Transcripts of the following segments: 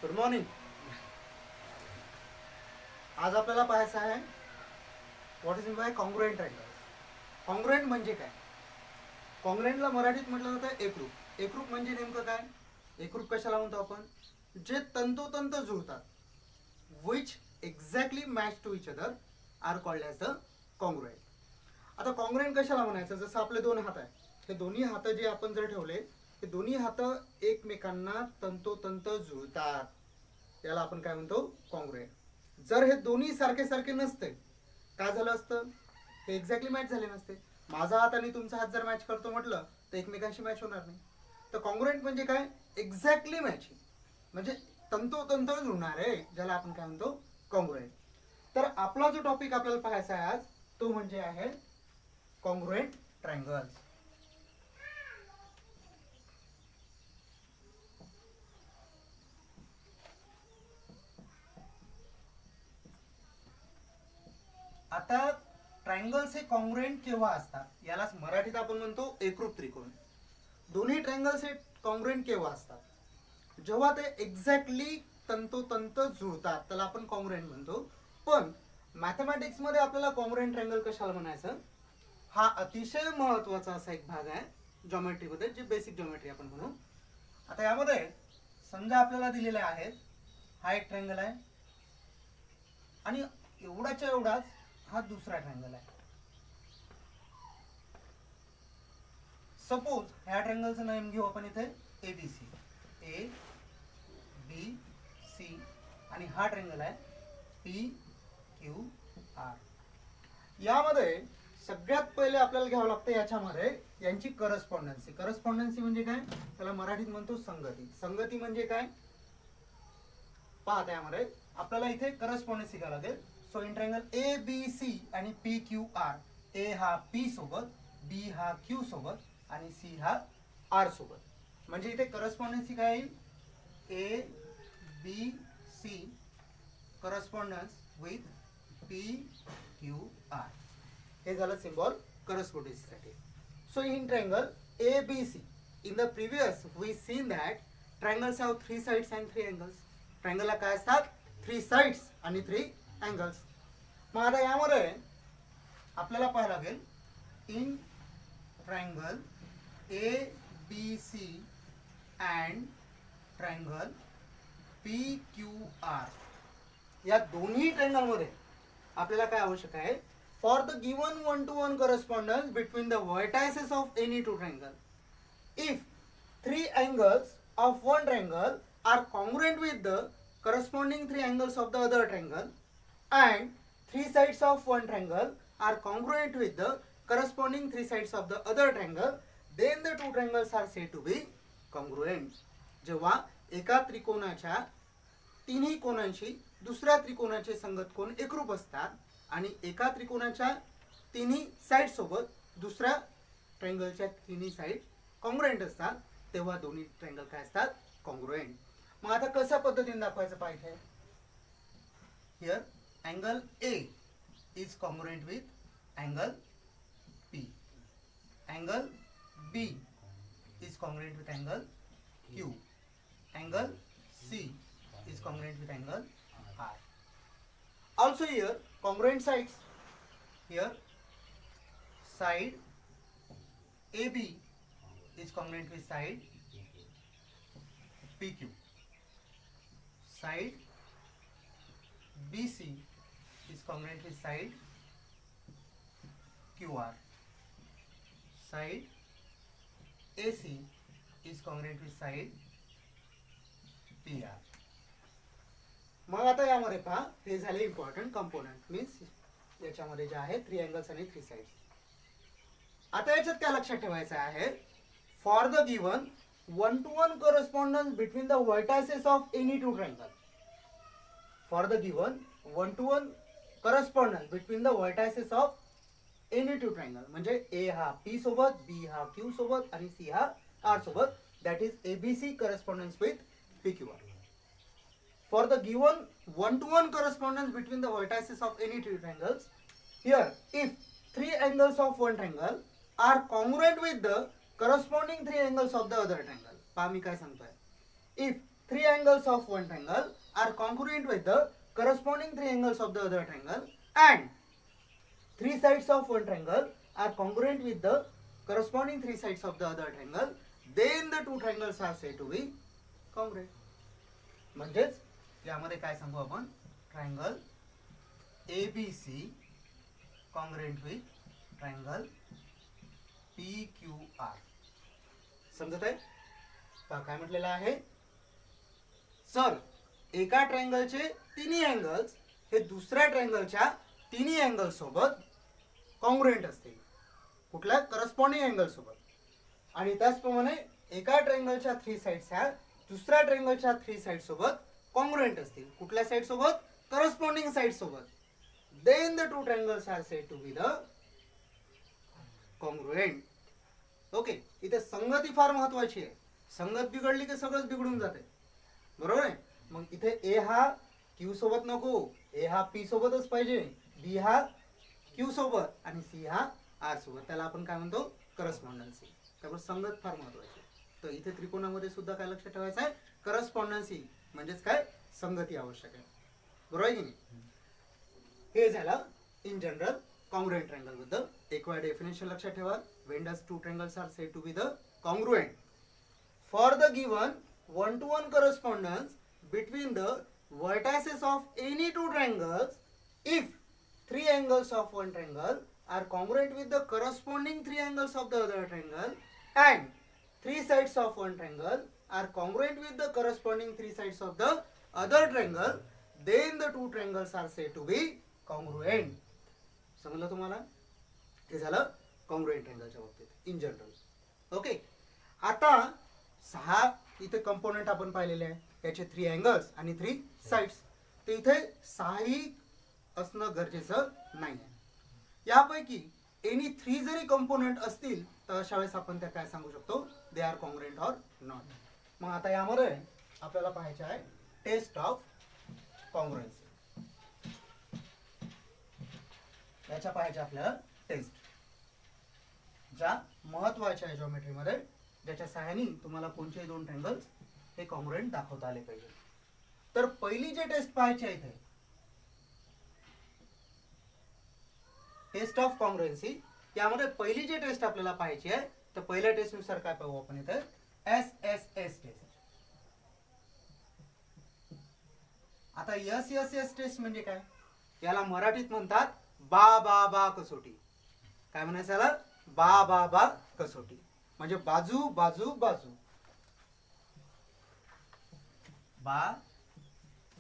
Good morning. आज आपल्याला पाहायचं आहे what is in by congruent triangles. Congruent म्हणजे काय? कॉन्ग्रुएंटला मराठीत म्हटलं जातं एकरूप. एकरूप म्हणजे नेमकं काय? एकरूप कशाला म्हणतो आपण? जे तंतोतंत जुळतात, which exactly match to each other are called as the congruent. आता कॉन्ग्रुएंट कशाला म्हणायचं? जसं आपले दोन हात आहेत, हे दोन्ही हात जे आपण जर ठेवले, हे दोन्ही हात एकमेकांना तंतोतंत जुळतात, याला आपण काय म्हणतो? कॉन्ग्रुएंट. जर हे दोन्ही सारखे सारखे नसते, काय झालं असतं? हे एक्झॅक्टली मॅच झाले नसते. माझा हात आणि तुमचा हात जर मॅच करतो म्हटलं तर एकमेकांशी मॅच होणार नाही. तर कॉन्ग्रुएंट म्हणजे काय? एक्झॅक्टली मॅचिंग, म्हणजे तंतोतंत जुळणार आहे, ज्याला आपण काय म्हणतो? कॉन्ग्रुएंट. तर आपला जो टॉपिक आपल्याला पाहायचा आहे आज, तो म्हणजे आहे कॉन्ग्रुएंट ट्रायंगल्स. आता ट्रायंगल्स हे कॉन्ग्रुएंट केव्हा असतात? यालाच मराठीत आपण म्हणतो एकरूप त्रिकोण. दोन्ही ट्रायंगल्स हे कॉन्ग्रुएंट केव्हा असतात? जेव्हा ते एक्झॅक्टली तंतोतंत जुळतात, त्याला आपण कॉन्ग्रुएंट म्हणतो. पण मॅथमॅटिक्स मध्ये आपल्याला कॉन्ग्रुएंट ट्रायंगल कशाला म्हणायचं? हा अतिशय महत्वाचा असा एक भाग आहे जॉमेट्रीमध्ये, जी बेसिक जॉमेट्री आपण म्हणू. आता यामध्ये समजा आपल्याला दिलेले आहेत, हा एक ट्रायंगल आहे आणि एवढाच्या एवढाच हा दुसरा ट्रायंगल आहे. सपोज ह्या ट्रायंगलचं नाव घेऊ आपण इथे एबीसी. ए बी सी आणि हा ट्रायंगल आहे पी क्यू आर. यामध्ये सगळ्यात पहिले आपल्याला घ्यावं लागतं याच्यामध्ये यांची करस्पॉन्डन्सी. करस्पॉन्डन्सी म्हणजे काय? त्याला मराठीत म्हणतो संगती. संगती म्हणजे काय? पहा, त्यामध्ये आपल्याला इथे करस्पॉन्डन्सी घ्यावं लागेल. So in triangle A B C आणि पी क्यू आर, ए हा पी सोबत, बी हा क्यू सोबत आणि सी हा आर सोबत. म्हणजे इथे करस्पॉन्डन्सी काय येईल? A B C correspondence with P Q R. हे झालं सिम्बॉल करस्पॉन्डन्सीसाठी. So in triangle A B C, in the previous we seen that triangles have 3 sides and 3 angles. ट्रायंगलला काय असतात? 3 साइड्स आणि 3 अँगल्स. मग आता यामध्ये आपल्याला पाहायला लागेल in triangle A B C and triangle P Q R, या दोन्ही ट्रायंगलमध्ये आपल्याला काय आवश्यक आहे? For the given 1-to-1 correspondence between the vertices of any two triangle, if 3 angles of one triangle are congruent with the corresponding 3 angles of the other triangle and 3 sides of one triangle are congruent with the corresponding 3 sides of the other triangle, then the two triangles are said to be congruent. जेव्हा एका त्रिकोणाच्या तिन्ही कोणांशी दुसऱ्या त्रिकोणाचे संगत कोण एकरूप असतात आणि एका त्रिकोणाच्या तिन्ही साइड सोबत दुसऱ्या ट्रायंगलच्या तिन्ही साइड कॉन्ग्रुएंट असतात, तेव्हा दोन्ही ट्रायंगल काय असतात? कॉन्ग्रुएंट. मग आता कशा पद्धतीने दाखवायचं पाहिजे? Here angle A is congruent with angle P, angle B is congruent with angle Q, angle C is congruent with angle R. Also here congruent sides. Here side AB is congruent with side PQ. Side BC is congruent with side QR. Side AC is congruent with side PR. मग आता यामध्ये पहा, हे झाले important component, means याच्यामध्ये जे आहे 3 angles आणि 3 साइड्स. आता याच्यात काय लक्षात ठेवायचं आहे? For the given 1-to-1 correspondence between the vertices of any two triangle. For the given 1-to-1 correspondence between the vertices of any two triangle, म्हणजे ए हा पी सोबत, बी हा क्यू सोबत आणि सी हा आर सोबत, that is ABC correspondence with PQR. For the given 1-to-1 correspondence between the vertices of any two triangles, here if 3 angles of one triangle are congruent with the corresponding 3 angles of the other triangle. पहा मी काय सांगतोय? If three angles of one triangle are congruent with the corresponding three angles of the other triangle, and three sides of one triangle are congruent with the corresponding three sides of the other triangle, then the two triangles are said to be congruent. म्हणजेच यामध्ये काय सांगू आपण, triangle ABC congruent with triangle PQR. समजत आहे का काय म्हटलेलं आहे? सर एका ट्रायंगलचे तिन्ही अँगल्स हे दुसऱ्या ट्रायंगलच्या तिन्ही अँगल सोबत कॉन्ग्रुएंट असतील, कुठल्या करस्पॉन्डिंग अँगल सोबत. आणि त्याचप्रमाणे एका ट्रायंगलच्या थ्री साइड्स ह्या दुसऱ्या ट्रायंगलच्या थ्री साइड सोबत कॉन्ग्रुएंट असतील, कुठल्या साइड सोबत, करस्पॉन्डिंग साइड सोबत. Then the two triangles are said to be the congruent. Okay, इथे संगती फार महत्वाची आहे. संगत बिघडली की सगळंच बिघडून जाते, बरोबर आहे. मग इथे ए हा क्यू सोबत नको, ए हा पी सोबतच पाहिजे, बी हा क्यू सोबत आणि सी हा आर सोबत. त्याला आपण काय म्हणतो, करस्पॉन्डन्सी. त्यामुळे संगत फार महत्वाची. तर इथे त्रिकोणामध्ये सुद्धा काय लक्षात ठेवायचं आहे, करस्पॉन्डन्सी म्हणजेच काय, संगती आवश्यक आहे, बरोबर आहे की नाही. हे झालं इन जनरल कॉन्ग्रुएंट ट्रायंगल बद्दल. एक वेळा डेफिनेशन लक्षात ठेवा. When does two triangles are said to be the congruent? For the given one to one correspondence between the vertices of any two triangles, if three angles of one triangle are congruent with the corresponding three angles of the other triangle, and three sides of one triangle are congruent with the corresponding three sides of the other triangle, then the two triangles are said to be congruent. समजलं तुम्हाला? हे झालं congruent ट्रायंगलच्या बाबतीत in general. Okay, आता सहा इथे component आपण पाहिलेले आहे, त्याचे थ्री अँगल्स आणि थ्री साइड्स. तर इथे सहाही असणं गरजेचं नाही आहे. यापैकी एनी थ्री जरी कंपोनेंट असतील तर अशा वेळेस आपण त्या काय सांगू शकतो, they are congruent or not. मग आता यामध्ये आपल्याला पाहायचे आहे टेस्ट ऑफ कॉन्ग्रुएन्सी. याच्या पाहायच्या आपल्याला टेस्ट, ज्या महत्वाच्या आहे जिओमेट्रीमध्ये, ज्याच्या सहाय्याने तुम्हाला कोणतेही दोन ट्रायंगल्स हे कॉन्ग्रुएंट दाखवता आले पाहिजे. तर पहिली जे टेस्ट पाहायची आहे इथे, टेस्ट ऑफ कॉन्ग्रुएन्सी, यामध्ये पहिली जी टेस्ट आपल्याला पाहायची आहे, तर पहिल्या टेस्ट नुसार काय पाहू आपण इथे, SSS टेस्ट. आता SSS टेस्ट म्हणजे काय, याला मराठीत म्हणतात बा बा बा कसोटी. काय म्हणायचं याला, बा बा बा कसोटी. म्हणजे बाजू बाजू बाजू, बा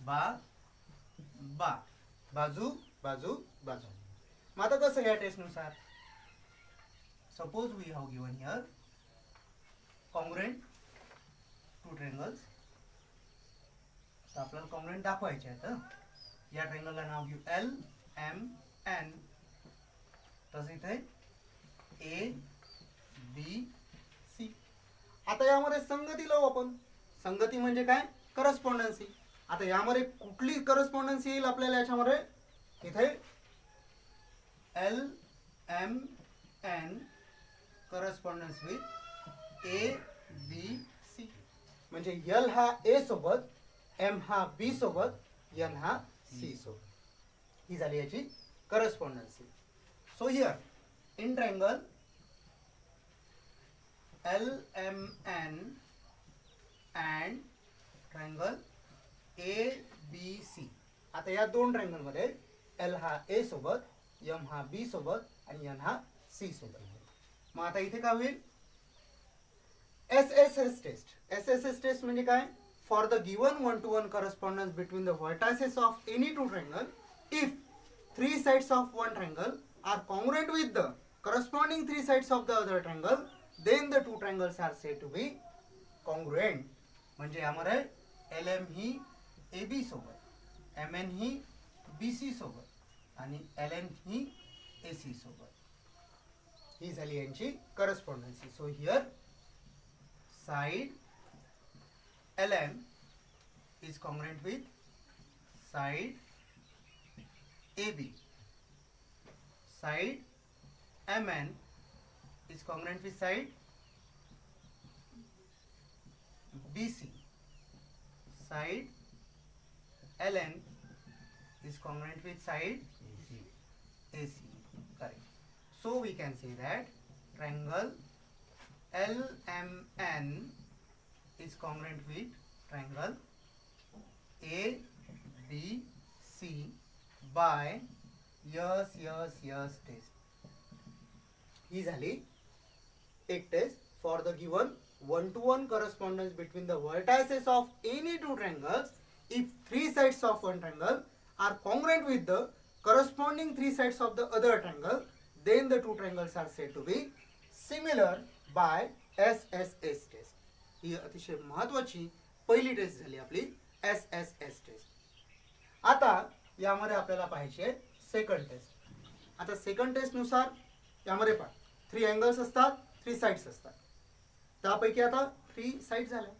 बा बा, बाजू बाजू बाजू. मग आता कसं या टेस्ट नुसार, suppose we have given here congruent two triangles. तर आपल्याला कॉन्ग्रुएंट दाखवायचे आहेत. या ट्रायंगलला नाव घेऊ एल एम एन. तसं इथे ए बी सी. आता यामध्ये संगती लावू आपण. संगती म्हणजे काय, करस्पॉन्डन्सी. आता यामध्ये कुठली करस्पॉन्डन्सी येईल आपल्याला याच्यामध्ये, इथे L M N correspondence with A B C. म्हणजे एल हा ए सोबत, एम हा बी सोबत, एन हा सी सोबत. ही झाली याची correspondence. So here in triangle LMN and triangle ABC. आता या दोन ट्रायंगल मध्ये L हा A सोबत, M हा B सोबत आणि N हा C सोबत. मग आता इथे काय होईल, SSS टेस्ट. SSS टेस्ट म्हणजे काय, for the given one two one correspondence between the vertices of any two triangle, if three sides of one triangle are congruent with the corresponding three sides of the other triangle, then the two triangles are said to be congruent. म्हणजे यामध्ये LM ही AB सोबत, MN ही BC सोबत आणि LN ही AC सोबत. ही झाली यांची correspondence. So here side LM is congruent with side AB. Side MN is congruent with side BC. side LN is congruent with side AC. Correct. So we can say that triangle LMN is congruent with triangle ABC by yes test. ही झाली एक test for the given 1-to-1 correspondence between the vertices of any two triangles if three sides of one triangle are congruent with the corresponding three sides of the other triangle, then the two triangles are said to be similar by SSS test. ही अतिशय महत्वाची पहिली taste झाली आपली SSS taste. आता यामध्ये आपल्याला पाहिजे second taste. आता सेकंड टेस्ट नुसार यामध्ये पहा 3 अँगल्स असतात, 3 साइड्स असतात. त्यापैकी आता 3 साइड झाल्या.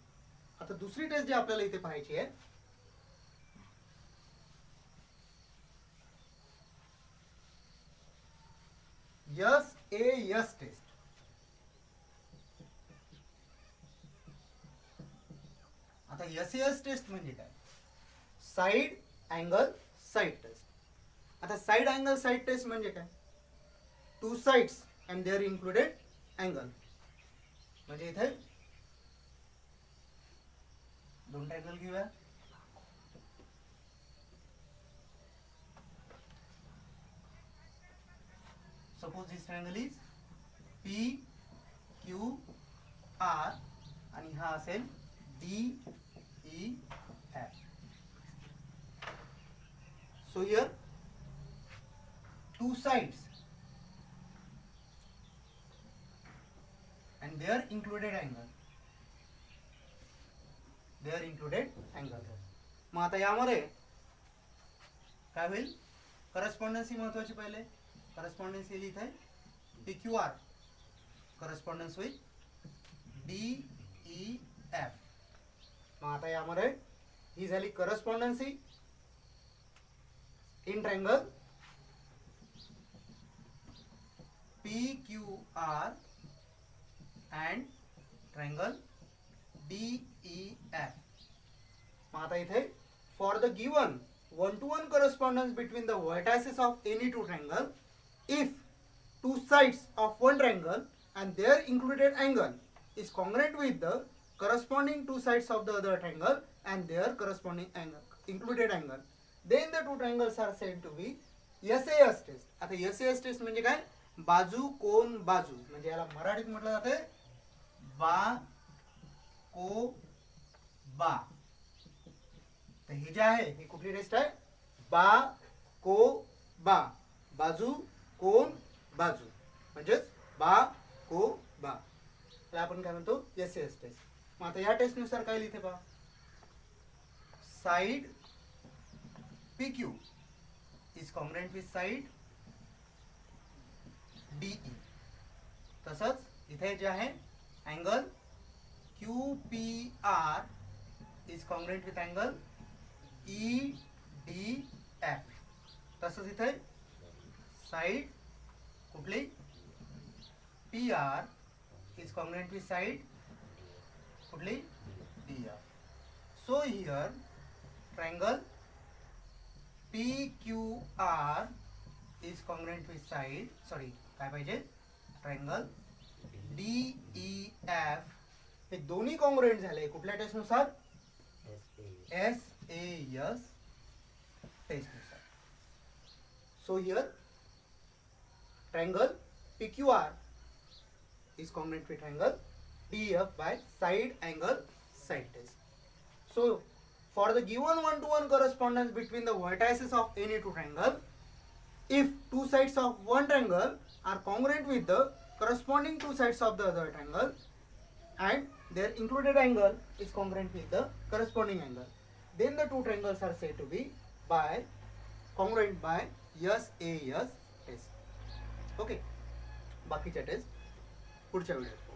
आता दुसरी टेस्ट जी आपल्याला इथे पाहायची आहे SAS टेस्ट. आता SAS टेस्ट म्हणजे काय? Side angle side test. आता साइड अँगल साइड टेस्ट म्हणजे काय? 2 sides and they are included angle. म्हणजे इथे दोन ट्रायंगल घेऊया. Suppose this triangle is PQR आणि हा असेल DEF. So here 2 sides and their included angle. मग आता यामध्ये काय होईल? करस्पॉन्डन्सी महत्वाची. पहिले करस्पॉन्डन्सी लिहित आहे PQR करस्पॉन्डन्स विथ DEF. मग आता यामध्ये ही झाली correspondence in triangle PQR and triangle DEF. मग आता इथे for the given 1-to-1 correspondence between the vertices of any two triangle if two sides of one triangle and their included angle is congruent with the corresponding two sides of the other triangle and their corresponding angle included angle, then the two triangles are said to be SAS test. आता SAS test म्हणजे काय? बाजू कोण बाजू. म्हणजे याला मराठीत म्हटलं जाते बा को बा. तर ही जी आहे ही कुठली टेस्ट आहे? बा को बा. बाजू कोण बाजू म्हणजेच बा को बा. त्याला आपण काय म्हणतो? SAS test. मग आता या टेस्ट नुसार काय लिहिते पहा. Side PQ is congruent with side DE. तसंच इथे जे आहे angle QPR is congruent with angle EDF. तसंच इथे साइड कुठली PR is congruent with side कुठली DF. So here triangle PQR is congruent with side काय पाहिजे? ट्रायंगल DEF हे दोन्ही कॉंग्रुएंट झाले कुठल्या टेस्ट नुसार? SAS टेस्ट नुसार. So here triangle PQR is congruent with triangle DEF by side angle side test. So for the given 1-to-1 correspondence between the vertices of any two triangle, if two sides of one triangle are congruent with the corresponding two sides of the other triangle and their included angle is congruent with the corresponding angle, then the two triangles are said to be congruent by SAS test. Okay. बाकीच्या taste पुढच्या व्हिडिओत.